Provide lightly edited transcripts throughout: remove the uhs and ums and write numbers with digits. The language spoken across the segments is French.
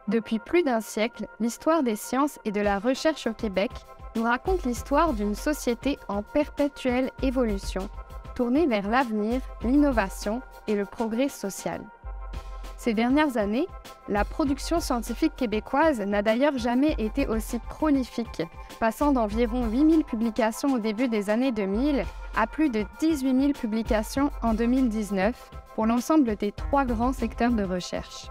Depuis plus d'un siècle, l'histoire des sciences et de la recherche au Québec nous raconte l'histoire d'une société en perpétuelle évolution, tournée vers l'avenir, l'innovation et le progrès social. Ces dernières années, la production scientifique québécoise n'a d'ailleurs jamais été aussi prolifique, passant d'environ 8000 publications au début des années 2000 à plus de 18 000 publications en 2019 pour l'ensemble des 3 grands secteurs de recherche.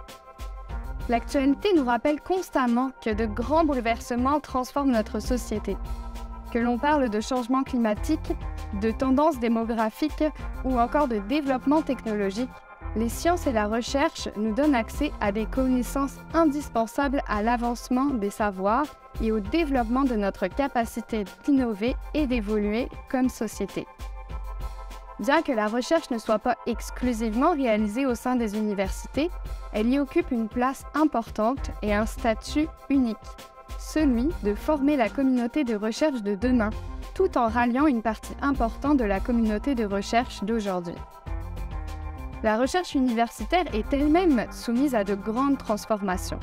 L'actualité nous rappelle constamment que de grands bouleversements transforment notre société. Que l'on parle de changement climatique, de tendances démographiques ou encore de développement technologique, les sciences et la recherche nous donnent accès à des connaissances indispensables à l'avancement des savoirs et au développement de notre capacité d'innover et d'évoluer comme société. Bien que la recherche ne soit pas exclusivement réalisée au sein des universités, elle y occupe une place importante et un statut unique, celui de former la communauté de recherche de demain, tout en ralliant une partie importante de la communauté de recherche d'aujourd'hui. La recherche universitaire est elle-même soumise à de grandes transformations.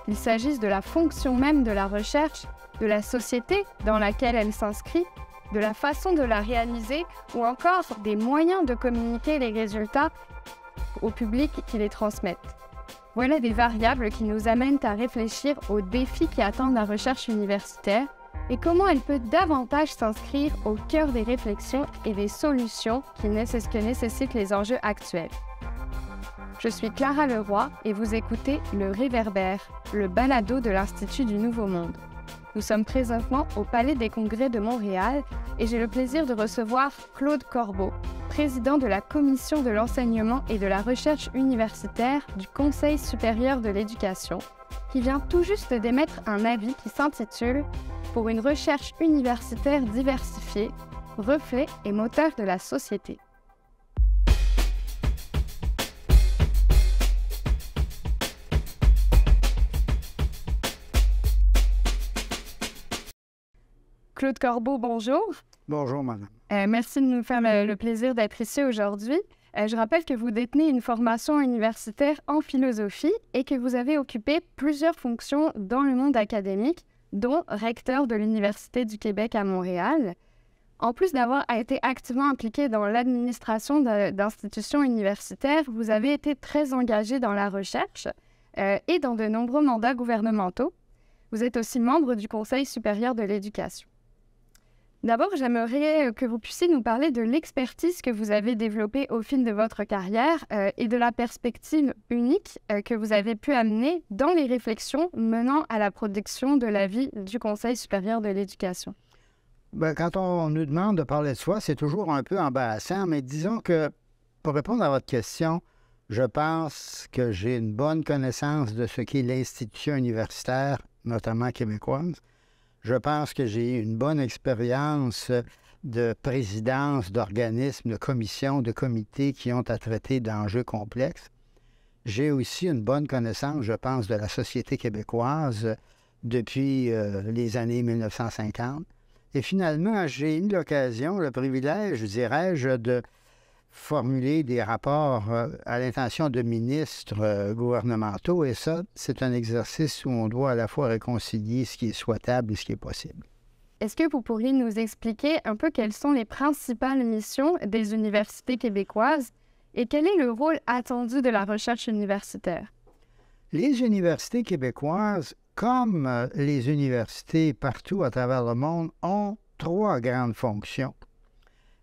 Qu'il s'agisse de la fonction même de la recherche, de la société dans laquelle elle s'inscrit, de la façon de la réaliser ou encore des moyens de communiquer les résultats au public qui les transmettent. Voilà des variables qui nous amènent à réfléchir aux défis qui attendent la recherche universitaire et comment elle peut davantage s'inscrire au cœur des réflexions et des solutions que nécessitent les enjeux actuels. Je suis Clara Leroy et vous écoutez Le Réverbère, le balado de l'Institut du Nouveau Monde. Nous sommes présentement au Palais des Congrès de Montréal et j'ai le plaisir de recevoir Claude Corbeau, président de la Commission de l'enseignement et de la recherche universitaire du Conseil supérieur de l'éducation, qui vient tout juste d'émettre un avis qui s'intitule « Pour une recherche universitaire diversifiée, reflet et moteur de la société ». Claude Corbeau, bonjour. Bonjour, madame. Merci de nous faire le plaisir d'être ici aujourd'hui. Je rappelle que vous détenez une formation universitaire en philosophie et que vous avez occupé plusieurs fonctions dans le monde académique, dont recteur de l'Université du Québec à Montréal. En plus d'avoir été activement impliqué dans l'administration d'institutions universitaires, vous avez été très engagé dans la recherche et dans de nombreux mandats gouvernementaux. Vous êtes aussi membre du Conseil supérieur de l'éducation. D'abord, j'aimerais que vous puissiez nous parler de l'expertise que vous avez développée au fil de votre carrière et de la perspective unique que vous avez pu amener dans les réflexions menant à la production de l'avis du Conseil supérieur de l'éducation. Bien, quand on nous demande de parler de soi, c'est toujours un peu embarrassant, mais disons que pour répondre à votre question, je pense que j'ai une bonne connaissance de ce qu'est l'institution universitaire, notamment québécoise. Je pense que j'ai eu une bonne expérience de présidence d'organismes, de commissions, de comités qui ont à traiter d'enjeux complexes. J'ai aussi une bonne connaissance, je pense, de la société québécoise depuis les années 1950. Et finalement, j'ai eu l'occasion, le privilège, dirais-je, de formuler des rapports à l'intention de ministres gouvernementaux. Et ça, c'est un exercice où on doit à la fois réconcilier ce qui est souhaitable et ce qui est possible. Est-ce que vous pourriez nous expliquer un peu quelles sont les principales missions des universités québécoises et quel est le rôle attendu de la recherche universitaire? Les universités québécoises, comme les universités partout à travers le monde, ont 3 grandes fonctions.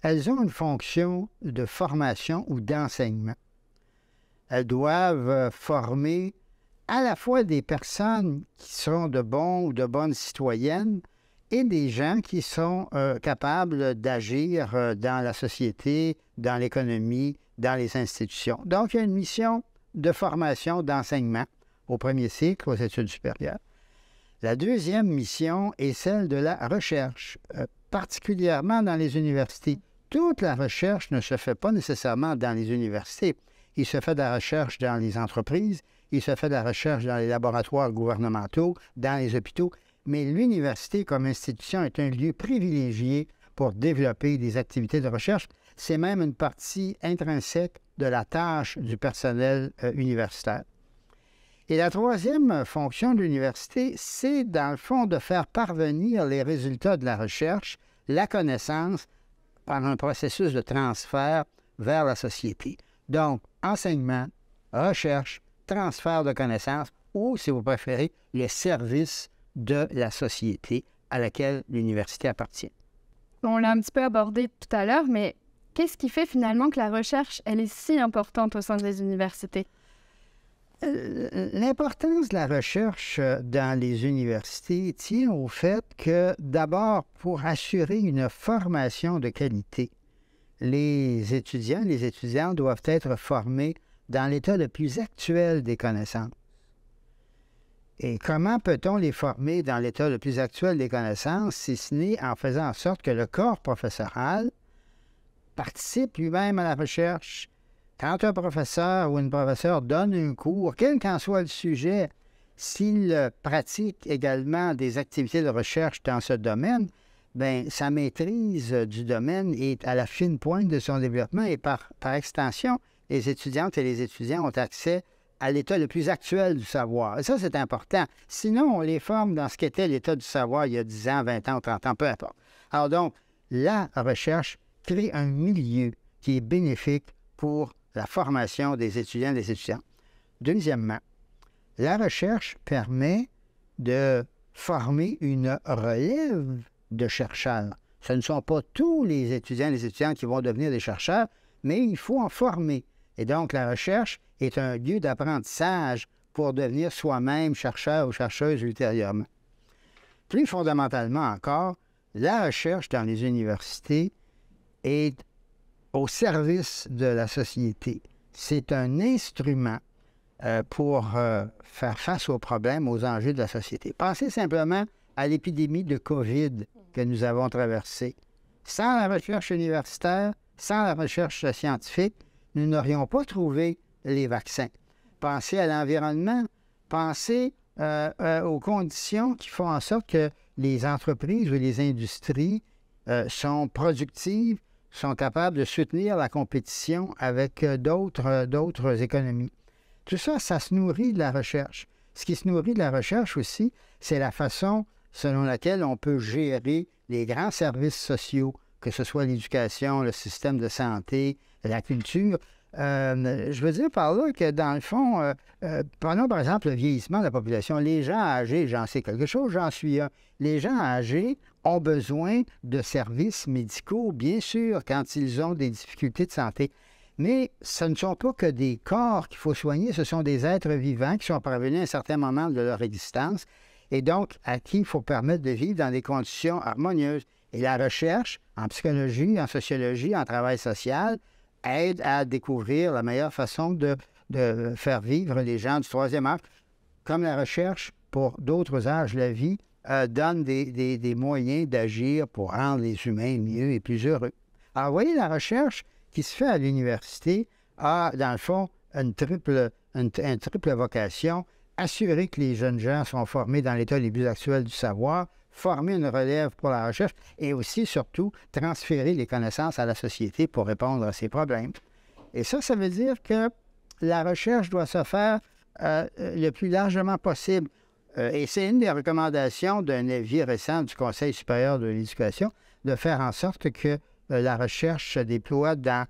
Elles ont une fonction de formation ou d'enseignement. Elles doivent former à la fois des personnes qui seront de bons ou de bonnes citoyennes et des gens qui sont capables d'agir dans la société, dans l'économie, dans les institutions. Donc, il y a une mission de formation, d'enseignement au premier cycle, aux études supérieures. La deuxième mission est celle de la recherche, particulièrement dans les universités. Toute la recherche ne se fait pas nécessairement dans les universités. Il se fait de la recherche dans les entreprises, il se fait de la recherche dans les laboratoires gouvernementaux, dans les hôpitaux, mais l'université comme institution est un lieu privilégié pour développer des activités de recherche. C'est même une partie intrinsèque de la tâche du personnel universitaire. Et la troisième fonction de l'université, c'est dans le fond de faire parvenir les résultats de la recherche, la connaissance, par un processus de transfert vers la société. Donc, enseignement, recherche, transfert de connaissances ou, si vous préférez, le service de la société à laquelle l'université appartient. On l'a un petit peu abordé tout à l'heure, mais qu'est-ce qui fait finalement que la recherche, elle est si importante au sein des universités? L'importance de la recherche dans les universités tient au fait que, d'abord, pour assurer une formation de qualité, les étudiants et les étudiantes doivent être formés dans l'état le plus actuel des connaissances. Et comment peut-on les former dans l'état le plus actuel des connaissances, si ce n'est en faisant en sorte que le corps professoral participe lui-même à la recherche? Quand un professeur ou une professeure donne un cours, quel qu'en soit le sujet, s'il pratique également des activités de recherche dans ce domaine, bien, sa maîtrise du domaine est à la fine pointe de son développement et par extension, les étudiantes et les étudiants ont accès à l'état le plus actuel du savoir. Et ça, c'est important. Sinon, on les forme dans ce qu'était l'état du savoir il y a 10 ans, 20 ans, 30 ans, peu importe. Alors donc, la recherche crée un milieu qui est bénéfique pour la formation des étudiants et des étudiantes. Deuxièmement, la recherche permet de former une relève de chercheurs. Ce ne sont pas tous les étudiants et les étudiantes qui vont devenir des chercheurs, mais il faut en former. Et donc, la recherche est un lieu d'apprentissage pour devenir soi-même chercheur ou chercheuse ultérieurement. Plus fondamentalement encore, la recherche dans les universités est au service de la société. C'est un instrument pour faire face aux problèmes, aux enjeux de la société. Pensez simplement à l'épidémie de COVID que nous avons traversée. Sans la recherche universitaire, sans la recherche scientifique, nous n'aurions pas trouvé les vaccins. Pensez à l'environnement, pensez aux conditions qui font en sorte que les entreprises ou les industries sont productives, sont capables de soutenir la compétition avec d'autres économies. Tout ça, ça se nourrit de la recherche. Ce qui se nourrit de la recherche aussi, c'est la façon selon laquelle on peut gérer les grands services sociaux, que ce soit l'éducation, le système de santé, la culture. Je veux dire par là que, dans le fond, prenons par exemple le vieillissement de la population. Les gens âgés, j'en sais quelque chose, j'en suis un. Les gens âgés ont besoin de services médicaux, bien sûr, quand ils ont des difficultés de santé. Mais ce ne sont pas que des corps qu'il faut soigner, ce sont des êtres vivants qui sont parvenus à un certain moment de leur existence et donc à qui il faut permettre de vivre dans des conditions harmonieuses. Et la recherche en psychologie, en sociologie, en travail social aide à découvrir la meilleure façon de faire vivre les gens du troisième âge. Comme la recherche pour d'autres âges de la vie donne des moyens d'agir pour rendre les humains mieux et plus heureux. Alors, vous voyez, la recherche qui se fait à l'université a, dans le fond, une triple vocation: assurer que les jeunes gens sont formés dans l'état les plus actuels du savoir, former une relève pour la recherche et aussi, surtout, transférer les connaissances à la société pour répondre à ces problèmes. Et ça veut dire que la recherche doit se faire le plus largement possible. Et c'est une des recommandations d'un avis récent du Conseil supérieur de l'éducation, de faire en sorte que la recherche se déploie dans,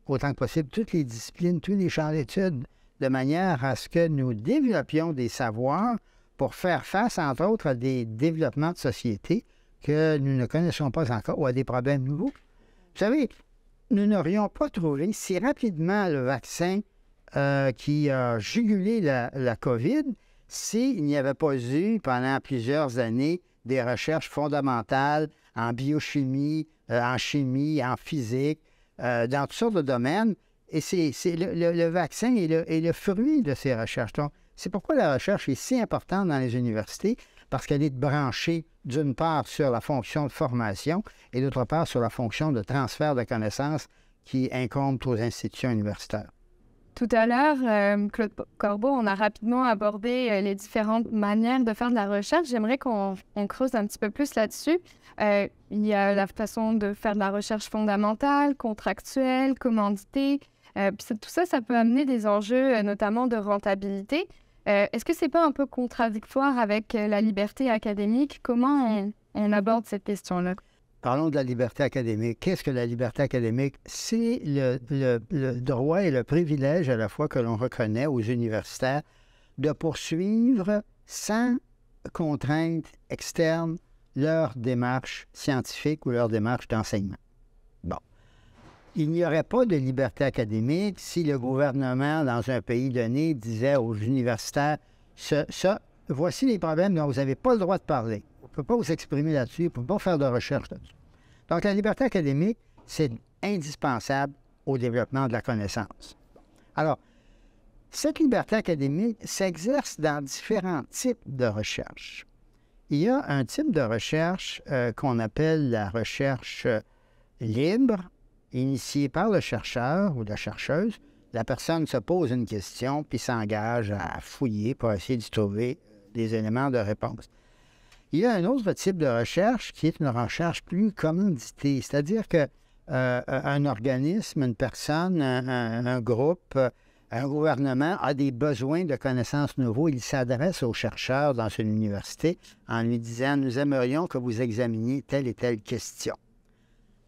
autant que possible, toutes les disciplines, tous les champs d'études, de manière à ce que nous développions des savoirs pour faire face, entre autres, à des développements de société que nous ne connaissons pas encore ou à des problèmes nouveaux. Vous savez, nous n'aurions pas trouvé si rapidement le vaccin qui a jugulé la COVID s'il n'y avait pas eu, pendant plusieurs années, des recherches fondamentales en biochimie, en chimie, en physique, dans toutes sortes de domaines. Et le vaccin est le fruit de ces recherches. Donc, c'est pourquoi la recherche est si importante dans les universités, parce qu'elle est branchée, d'une part, sur la fonction de formation et d'autre part, sur la fonction de transfert de connaissances qui incombe aux institutions universitaires. Tout à l'heure, Claude Corbeau, on a rapidement abordé les différentes manières de faire de la recherche. J'aimerais qu'on creuse un petit peu plus là-dessus. Il y a la façon de faire de la recherche fondamentale, contractuelle, commanditée. Puis tout ça, ça peut amener des enjeux, notamment de rentabilité. Est-ce que c'est pas un peu contradictoire avec la liberté académique? Comment on aborde cette question-là? Parlons de la liberté académique. Qu'est-ce que la liberté académique? C'est le droit et le privilège à la fois que l'on reconnaît aux universitaires de poursuivre sans contrainte externe leur démarche scientifique ou leur démarche d'enseignement. Bon. Il n'y aurait pas de liberté académique si le gouvernement, dans un pays donné, disait aux universitaires, voici les problèmes dont vous n'avez pas le droit de parler. On ne peut pas vous exprimer là-dessus, on ne peut pas faire de recherche là-dessus. Donc, la liberté académique, c'est indispensable au développement de la connaissance. Alors, cette liberté académique s'exerce dans différents types de recherche. Il y a un type de recherche qu'on appelle la recherche libre, initiée par le chercheur ou la chercheuse. La personne se pose une question puis s'engage à fouiller pour essayer de trouver des éléments de réponse. Il y a un autre type de recherche qui est une recherche plus commanditée, c'est-à-dire qu'un organisme, une personne, un groupe, un gouvernement a des besoins de connaissances nouveaux. Il s'adresse aux chercheurs dans une université en lui disant « Nous aimerions que vous examiniez telle et telle question ».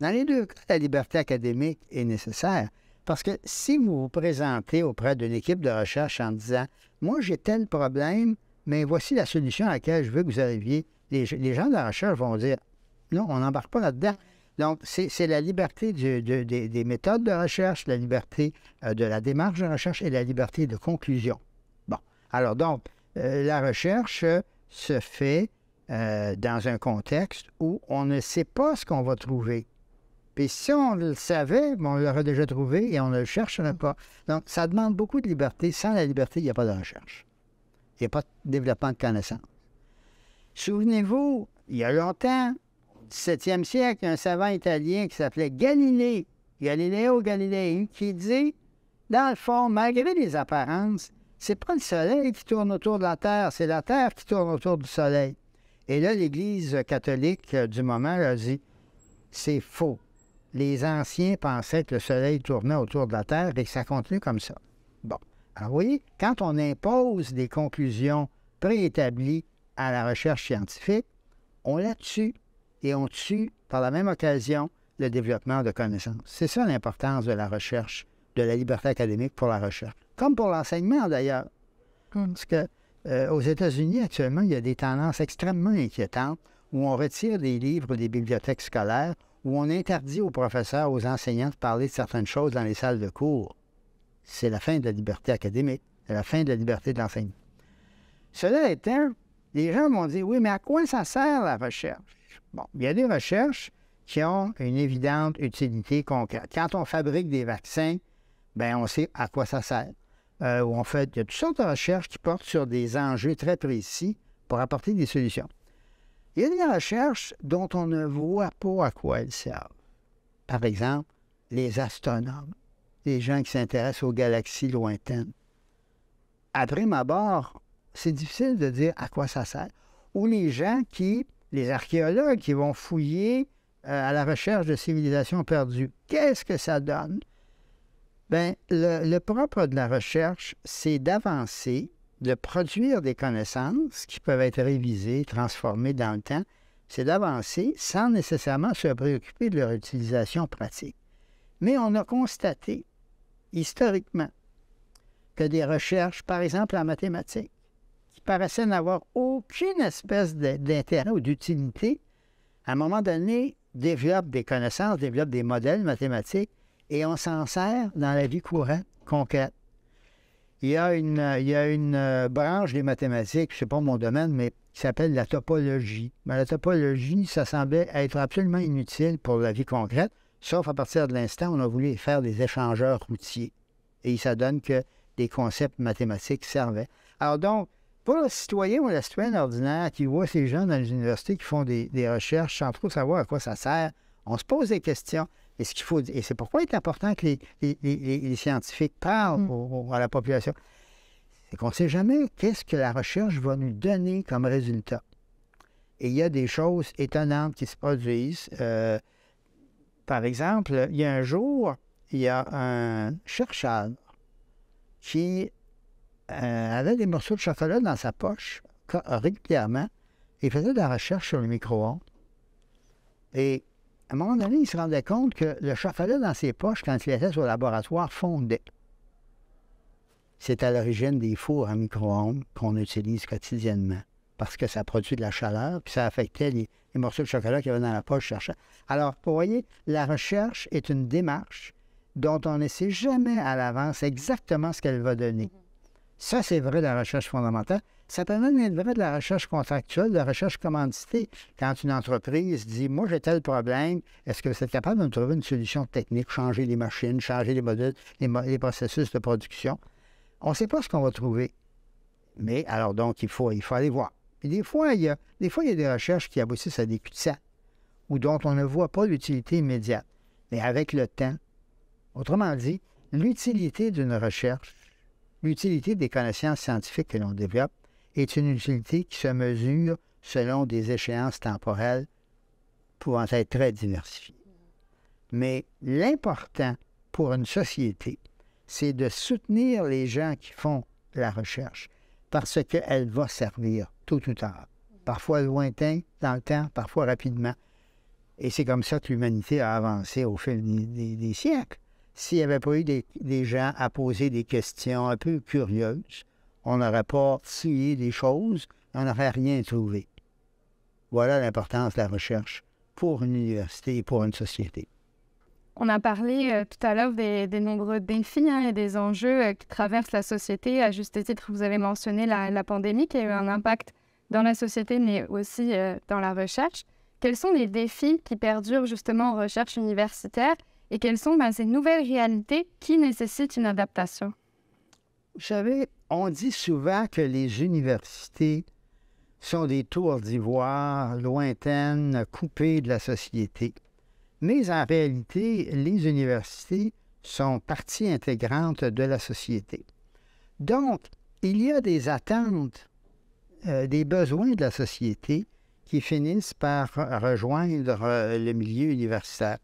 Dans les deux cas, la liberté académique est nécessaire parce que si vous vous présentez auprès d'une équipe de recherche en disant « Moi, j'ai tel problème, mais voici la solution à laquelle je veux que vous arriviez », les gens de la recherche vont dire « Non, on n'embarque pas là-dedans ». Donc, c'est la liberté des méthodes de recherche, la liberté de la démarche de recherche et la liberté de conclusion. Bon, alors donc, la recherche se fait dans un contexte où on ne sait pas ce qu'on va trouver. Puis si on le savait, on l'aurait déjà trouvé et on ne le chercherait pas. Donc, ça demande beaucoup de liberté. Sans la liberté, il n'y a pas de recherche. Il n'y a pas de développement de connaissances. Souvenez-vous, il y a longtemps, au 17e siècle, il y a un savant italien qui s'appelait Galileo Galilei, qui dit, dans le fond, malgré les apparences, c'est pas le Soleil qui tourne autour de la Terre, c'est la Terre qui tourne autour du Soleil. Et là, l'Église catholique du moment a dit, c'est faux. Les anciens pensaient que le Soleil tournait autour de la Terre et que ça continue comme ça. Bon. Alors, vous voyez, quand on impose des conclusions préétablies à la recherche scientifique, on la tue et on tue, par la même occasion, le développement de connaissances. C'est ça l'importance de la recherche, de la liberté académique pour la recherche. Comme pour l'enseignement, d'ailleurs. Parce que aux États-Unis, actuellement, il y a des tendances extrêmement inquiétantes où on retire des livres des bibliothèques scolaires, où on interdit aux professeurs, aux enseignants de parler de certaines choses dans les salles de cours. C'est la fin de la liberté académique, c'est la fin de la liberté de l'enseignement. Cela étant, les gens vont dire, oui, mais à quoi ça sert la recherche? Bon, il y a des recherches qui ont une évidente utilité concrète. Quand on fabrique des vaccins, bien, on sait à quoi ça sert. Il y a toutes sortes de recherches qui portent sur des enjeux très précis pour apporter des solutions. Il y a des recherches dont on ne voit pas à quoi elles servent. Par exemple, les astronomes, les gens qui s'intéressent aux galaxies lointaines. À prime abord, c'est difficile de dire à quoi ça sert. Ou les archéologues qui vont fouiller à la recherche de civilisations perdues. Qu'est-ce que ça donne? Bien, le propre de la recherche, c'est d'avancer, de produire des connaissances qui peuvent être révisées, transformées dans le temps. C'est d'avancer sans nécessairement se préoccuper de leur utilisation pratique. Mais on a constaté, historiquement, que des recherches, par exemple en mathématiques, qui paraissaient n'avoir aucune espèce d'intérêt ou d'utilité, à un moment donné, développent des connaissances, développent des modèles mathématiques, et on s'en sert dans la vie courante, concrète. Il y a une branche des mathématiques, je ne sais pas mon domaine, mais qui s'appelle la topologie. Mais la topologie, ça semblait être absolument inutile pour la vie concrète, sauf à partir de l'instant où on a voulu faire des échangeurs routiers. Et ça donne que des concepts mathématiques servaient. Alors donc, pour le citoyen ou la citoyenne ordinaire qui voit ces gens dans les universités qui font des recherches sans trop savoir à quoi ça sert, on se pose des questions. Et c'est pourquoi il est important que les scientifiques parlent à la population. C'est qu'on ne sait jamais qu'est-ce que la recherche va nous donner comme résultat. Et il y a des choses étonnantes qui se produisent. Par exemple, il y a un jour, il y a un chercheur qui avait des morceaux de chocolat dans sa poche régulièrement. Il faisait de la recherche sur le micro-ondes. Et à un moment donné, il se rendait compte que le chocolat dans ses poches, quand il était au laboratoire, fondait. C'est à l'origine des fours à micro-ondes qu'on utilise quotidiennement parce que ça produit de la chaleur, puis ça affectait les morceaux de chocolat qu'il y avait dans la poche cherchant. Alors, vous voyez, la recherche est une démarche dont on ne sait jamais à l'avance exactement ce qu'elle va donner. Ça, c'est vrai de la recherche fondamentale. Ça peut même être vrai de la recherche contractuelle, de la recherche commanditée. Quand une entreprise dit « Moi, j'ai tel problème, est-ce que vous êtes capable de me trouver une solution technique, changer les machines, changer les modèles, les processus de production? » On ne sait pas ce qu'on va trouver. Mais alors donc, il faut aller voir. Et des fois, il y a des recherches qui aboutissent à des cul-de-sac ou dont on ne voit pas l'utilité immédiate. Mais avec le temps, autrement dit, l'utilité d'une recherche, l'utilité des connaissances scientifiques que l'on développe est une utilité qui se mesure selon des échéances temporelles pouvant être très diversifiées. Mais l'important pour une société, c'est de soutenir les gens qui font la recherche parce qu'elle va servir tôt ou tard. Parfois lointain dans le temps, parfois rapidement. Et c'est comme ça que l'humanité a avancé au fil des siècles. S'il n'y avait pas eu des gens à poser des questions un peu curieuses, on n'aurait pas fouillé des choses, on n'aurait rien trouvé. Voilà l'importance de la recherche pour une université et pour une société. On a parlé tout à l'heure des nombreux défis et des enjeux qui traversent la société. À juste titre, vous avez mentionné la pandémie qui a eu un impact dans la société, mais aussi dans la recherche. Quels sont les défis qui perdurent justement en recherche universitaire et quelles sont ces nouvelles réalités qui nécessitent une adaptation? Vous savez, on dit souvent que les universités sont des tours d'ivoire lointaines, coupées de la société. Mais en réalité, les universités sont partie intégrante de la société. Donc, il y a des attentes, des besoins de la société qui finissent par rejoindre le milieu universitaire.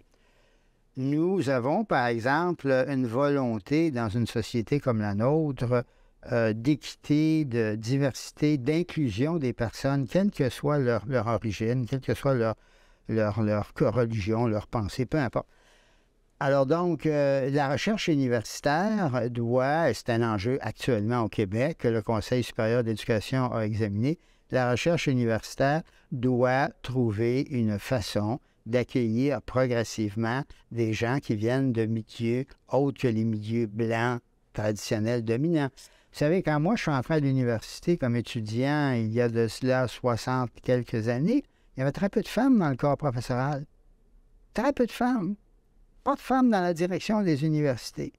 Nous avons, par exemple, une volonté dans une société comme la nôtre d'équité, de diversité, d'inclusion des personnes, quelle que soit leur origine, quelle que soit leur religion, leur pensée, peu importe. Alors donc, la recherche universitaire doit, c'est un enjeu actuellement au Québec, que le Conseil supérieur d'éducation a examiné, la recherche universitaire doit trouver une façon d'accueillir progressivement des gens qui viennent de milieux autres que les milieux blancs traditionnels dominants. Vous savez, quand moi je suis entré à l'université comme étudiant, il y a de cela 60 quelques années, il y avait très peu de femmes dans le corps professoral. Très peu de femmes. Pas de femmes dans la direction des universités.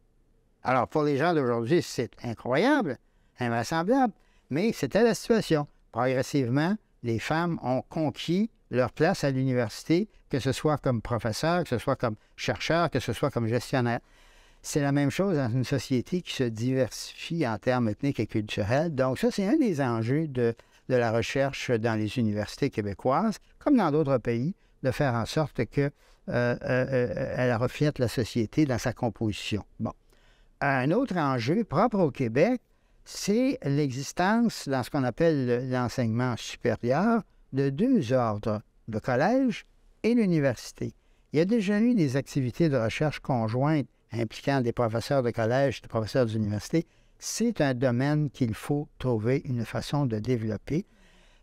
Alors, pour les gens d'aujourd'hui, c'est incroyable, invraisemblable, mais c'était la situation. Progressivement, les femmes ont conquis leur place à l'université, que ce soit comme professeur, que ce soit comme chercheur, que ce soit comme gestionnaire. C'est la même chose dans une société qui se diversifie en termes ethniques et culturels. Donc ça, c'est un des enjeux de la recherche dans les universités québécoises, comme dans d'autres pays, de faire en sorte qu'elle reflète la société dans sa composition. Bon. Un autre enjeu propre au Québec, c'est l'existence, dans ce qu'on appelle l'enseignement supérieur, de deux ordres, le collège et l'université. Il y a déjà eu des activités de recherche conjointes impliquant des professeurs de collège et des professeurs d'université. C'est un domaine qu'il faut trouver une façon de développer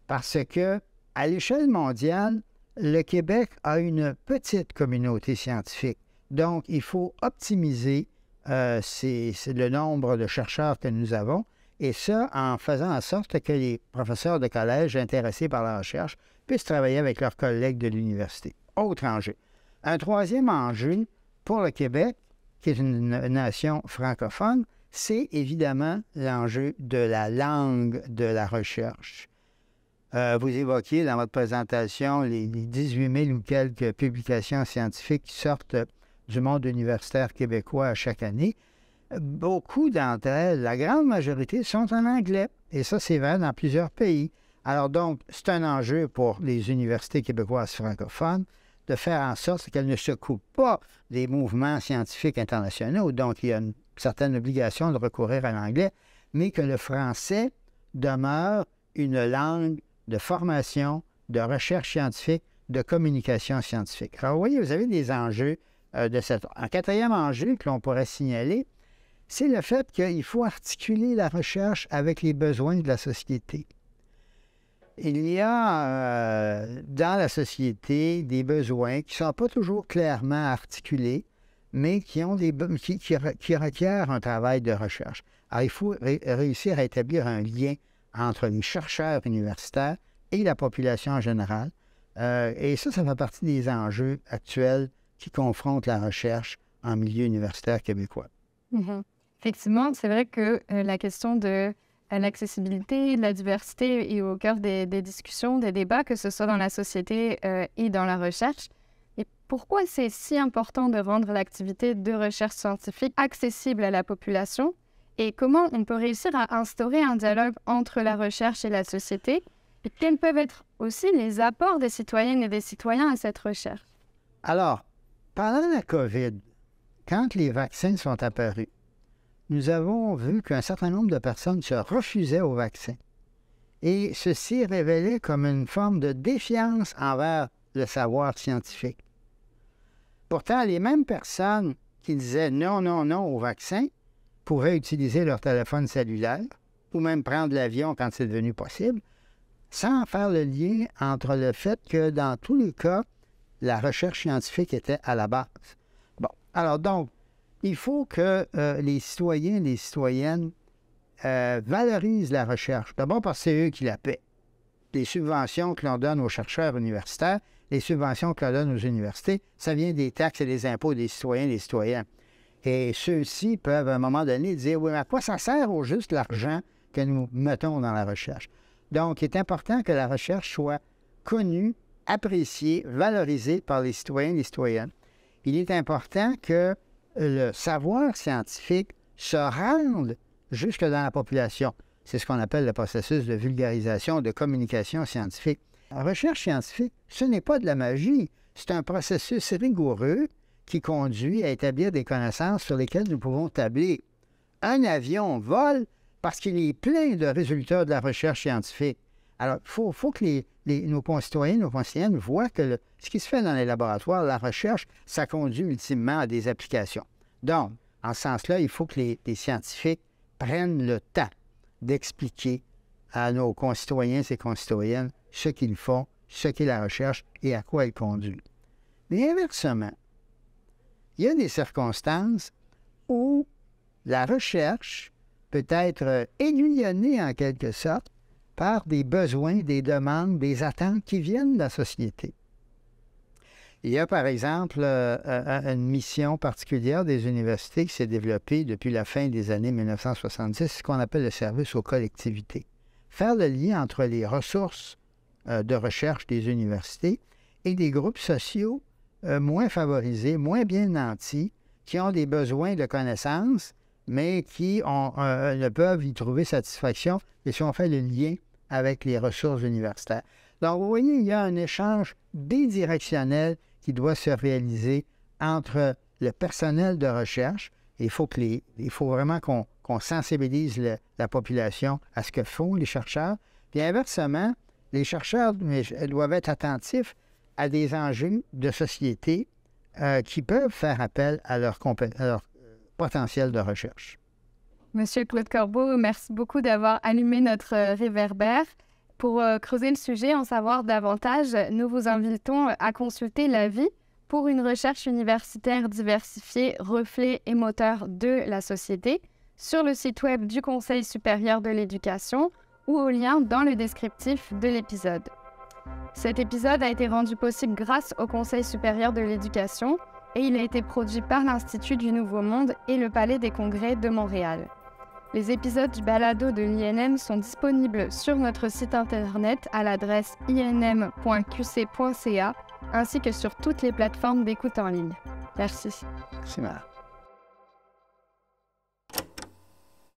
parce que, à l'échelle mondiale, le Québec a une petite communauté scientifique. Donc, il faut optimiser le nombre de chercheurs que nous avons, et ça en faisant en sorte que les professeurs de collège intéressés par la recherche puissent travailler avec leurs collègues de l'université. Autre enjeu. Un troisième enjeu pour le Québec, qui est une nation francophone, c'est évidemment l'enjeu de la langue de la recherche. Vous évoquiez dans votre présentation les 18 000 ou quelques publications scientifiques qui sortent du monde universitaire québécois chaque année. Beaucoup d'entre elles, la grande majorité, sont en anglais. Et ça, c'est vrai dans plusieurs pays. Alors donc, c'est un enjeu pour les universités québécoises francophones de faire en sorte qu'elles ne se coupent pas des mouvements scientifiques internationaux. Donc, il y a une certaine obligation de recourir à l'anglais. mais que le français demeure une langue de formation, de recherche scientifique, de communication scientifique. Alors, vous voyez, vous avez des enjeux de cette sorte. Un quatrième enjeu que l'on pourrait signaler, c'est le fait qu'il faut articuler la recherche avec les besoins de la société. Il y a dans la société des besoins qui ne sont pas toujours clairement articulés, mais qui requièrent un travail de recherche. Alors, il faut réussir à établir un lien entre les chercheurs universitaires et la population en général. Et ça fait partie des enjeux actuels qui confrontent la recherche en milieu universitaire québécois. Mm-hmm. Effectivement, c'est vrai que la question de l'accessibilité, de la diversité est au cœur des discussions, des débats, que ce soit dans la société et dans la recherche. Et pourquoi c'est si important de rendre l'activité de recherche scientifique accessible à la population? Et comment on peut réussir à instaurer un dialogue entre la recherche et la société? Et quels peuvent être aussi les apports des citoyennes et des citoyens à cette recherche? Alors, pendant la COVID, quand les vaccins sont apparus, nous avons vu qu'un certain nombre de personnes se refusaient aux vaccins. Et ceci révélait comme une forme de défiance envers le savoir scientifique. Pourtant, les mêmes personnes qui disaient non, non, non au vaccin pourraient utiliser leur téléphone cellulaire ou même prendre l'avion quand c'est devenu possible, sans faire le lien entre le fait que, dans tous les cas, la recherche scientifique était à la base. Bon, alors donc, il faut que les citoyens et les citoyennes valorisent la recherche. D'abord parce que c'est eux qui la paient. Les subventions que l'on donne aux chercheurs universitaires, les subventions que l'on donne aux universités, ça vient des taxes et des impôts des citoyens et des citoyennes. Et ceux-ci peuvent, à un moment donné, dire « Oui, mais à quoi ça sert au juste l'argent que nous mettons dans la recherche? » Donc, il est important que la recherche soit connue, appréciée, valorisée par les citoyens et les citoyennes. Il est important que le savoir scientifique se rende jusque dans la population. C'est ce qu'on appelle le processus de vulgarisation, de communication scientifique. La recherche scientifique, ce n'est pas de la magie. C'est un processus rigoureux qui conduit à établir des connaissances sur lesquelles nous pouvons tabler. Un avion vole parce qu'il est plein de résultats de la recherche scientifique. Alors, il faut que nos concitoyens, nos concitoyennes voient que ce qui se fait dans les laboratoires, la recherche, ça conduit ultimement à des applications. Donc, en ce sens-là, il faut que les scientifiques prennent le temps d'expliquer à nos concitoyens et concitoyennes ce qu'ils font, ce qu'est la recherche et à quoi elle conduit. Mais inversement, il y a des circonstances où la recherche peut être aiguillonnée en quelque sorte par des besoins, des demandes, des attentes qui viennent de la société. Il y a par exemple une mission particulière des universités qui s'est développée depuis la fin des années 1970, ce qu'on appelle le service aux collectivités. Faire le lien entre les ressources de recherche des universités et des groupes sociaux moins favorisés, moins bien nantis, qui ont des besoins de connaissances, mais qui ne peuvent y trouver satisfaction et si on fait le lien avec les ressources universitaires. Donc, vous voyez, il y a un échange bidirectionnel qui doit se réaliser entre le personnel de recherche. Il faut vraiment qu'on sensibilise la population à ce que font les chercheurs. Puis inversement, les chercheurs doivent être attentifs à des enjeux de société qui peuvent faire appel à leur potentiel de recherche. Monsieur Claude Corbeau, merci beaucoup d'avoir allumé notre réverbère. Pour creuser le sujet, en savoir davantage, nous vous invitons à consulter l'avis pour une recherche universitaire diversifiée, reflet et moteur de la société sur le site web du Conseil supérieur de l'éducation ou au lien dans le descriptif de l'épisode. Cet épisode a été rendu possible grâce au Conseil supérieur de l'éducation et il a été produit par l'Institut du Nouveau Monde et le Palais des Congrès de Montréal. Les épisodes du balado de l'INM sont disponibles sur notre site internet à l'adresse inm.qc.ca ainsi que sur toutes les plateformes d'écoute en ligne. Merci. Merci, Mara.